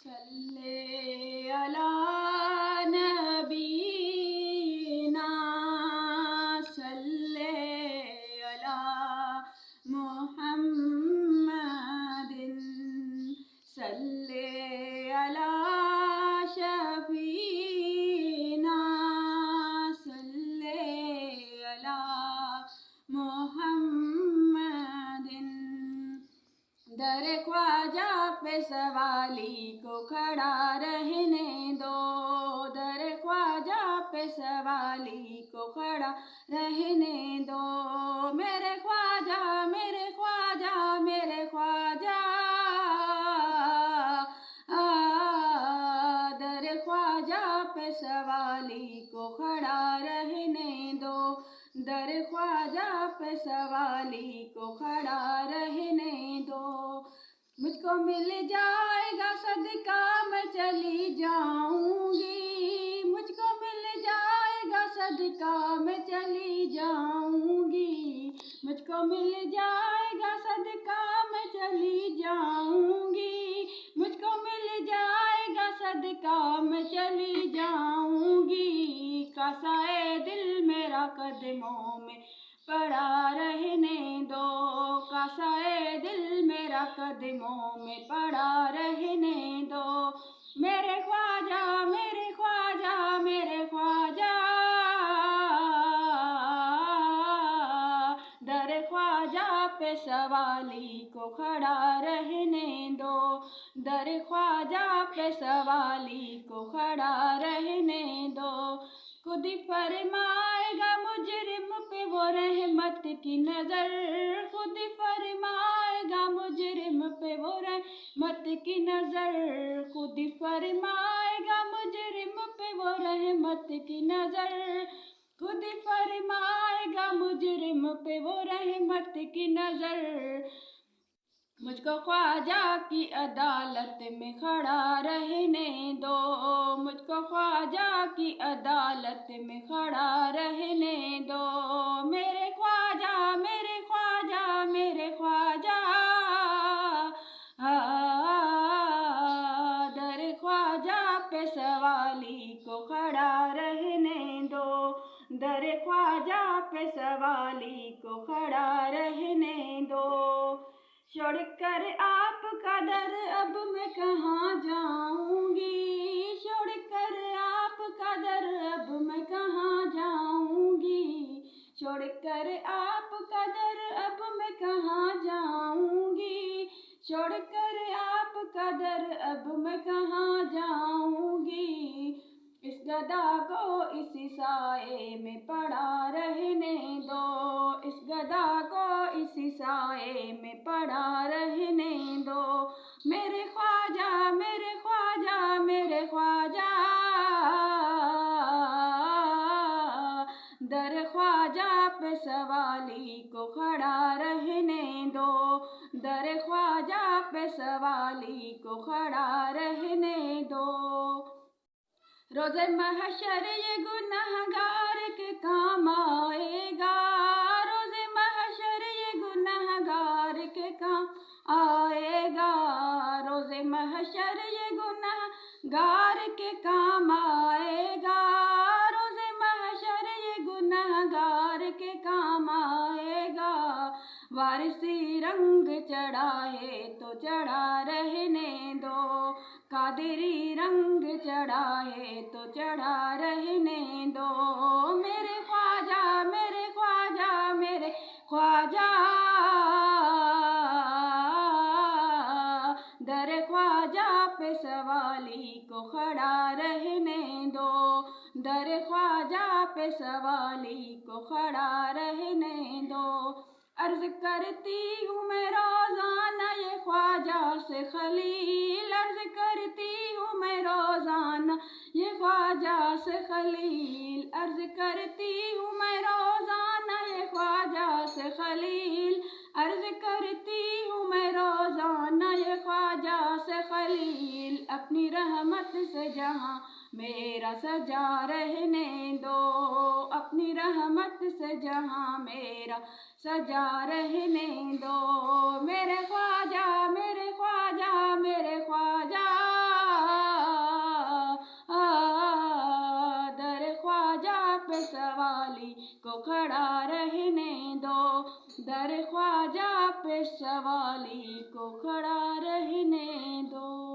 صلی علی نبینا صلی علی محمد صلی علی شفینا صلی علی محمد در خواجہ پہ سوالی کو کھڑا رہنے دو در خواجہ پہ سوالی کو کھڑا رہنے دو میرے خواجہ میرے خواجہ میرے خواجہ در خواجہ پہ سوالی کو کھڑا رہنے دو در خواجہ پہ سوالی کو کھڑا رہنے دو مجھ کو مل جائے گا صدقہ میں چلی جاؤں گی مجھ کو مل جائے گا صدقہ میں چلی جاؤں گی مجھ کو مل جائے گا صدقہ میں چلی جاؤں گی مجھ کو مل جائے گا صدقہ میں چلی جاؤں گی کاسائے دل میرا قدموں میں پڑا رہنے دو کاسائے دل میرا قدموں میں پڑا رہنے دو میرے خواجہ میرے خواجہ میرے خواجہ در خواجہ پہ سوالی کو کھڑا رہنے دو در خواجہ پہ سوالی کو کھڑا رہنے دو خود فرمائے گا مجرم پہ وہ رحمت کی نظر خود فرمائے گا مجرم پہ وہ رحمت کی نظر خود فرمائے گا مجرم پہ وہ رحمت کی نظر خود فرمائے گا مجرم پہ وہ رحمت کی نظر مجھ کو خواجہ کی عدالت میں کھڑا رہنے دو مجھ کو خواجہ کی عدالت میں کھڑا رہنے دو میرے خواجہ میرے خواجہ میرے خواجہ در خواجہ پہ سوالی کو کھڑا رہنے دو در خواجہ پہ سوالی کو کھڑا رہنے دو چھوڑ کر آپ کا در اب میں کہاں جاؤں گی چھوڑ کر آپ کا در اب میں کہاں جاؤں گی چھوڑ کر آپ کا در اب میں کہاں جاؤں گی چھوڑ کر آپ کا در اب میں کہاں جاؤں گی اس گدا کو اسی سائے میں پڑا رہنے دو اس گدا کو اسی سائے میں پڑا رہنے دو میرے خواجہ میرے خواجہ میرے خواجہ در خواجہ پہ سوالی کو کھڑا رہنے دو در خواجہ پہ سوالی کو کھڑا رہنے دو روز محشر یہ گنہگار کے کام آئے گا روز محشر یہ گنہگار کے کام آئے گا روز محشر یہ گنہگار کے کام آئے گا روز محشر یہ گنہگار کے کام آئے گا وارثی رنگ چڑھائے تو چڑھا رہنے دو قادری رنگ چڑھائے تو چڑھا رہنے دو میرے خواجہ میرے خواجہ میرے خواجہ در خواجہ پہ سوالی کو کھڑا رہنے دو در خواجہ پہ سوالی کو کھڑا رہنے دو عرض کرتی ہوں میں روزانہ یہ خواجہ سے خلیل عرض کرتی ہوں میں روزانہ یہ خواجہ سے خلیل عرض کرتی ہوں میں روزانہ یہ خواجہ سے خلیل عرض کرتی ہوں میں روزانہ یہ خواجہ سے خلیل اپنی رحمت سے جہاں میرا سجا رہنے دو اپنی رحمت سے جہاں میرا سجا رہنے دو میرے خواجہ میرے خواجہ میرے خواجہ کو کھڑا رہنے دو، در خواجہ پیشوا والی کو کھڑا رہنے دو۔